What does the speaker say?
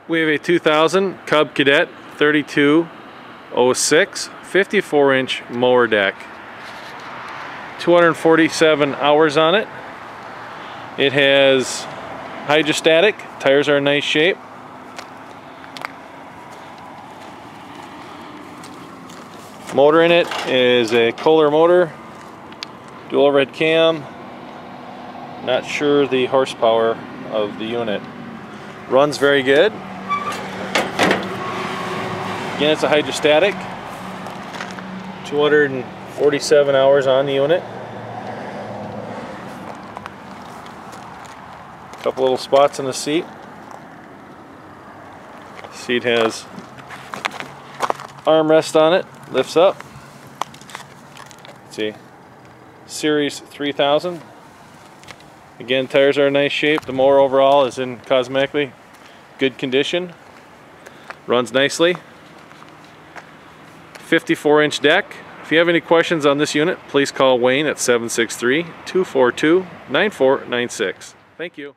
We have a 2000 Cub Cadet 3206 54-inch mower deck. 247 hours on it. It has hydrostatic. Tires are in nice shape. Motor in it is a Kohler motor, dual overhead cam. Not sure the horsepower of the unit. Runs very good. Again, it's a hydrostatic. 247 hours on the unit. Couple little spots in the seat. Seat has armrest on it, lifts up. Let's see, Series 3000. Again, tires are in nice shape. The mower overall is in cosmetically good condition. Runs nicely. 54-inch deck. If you have any questions on this unit, please call Wayne at 763-242-9496. Thank you.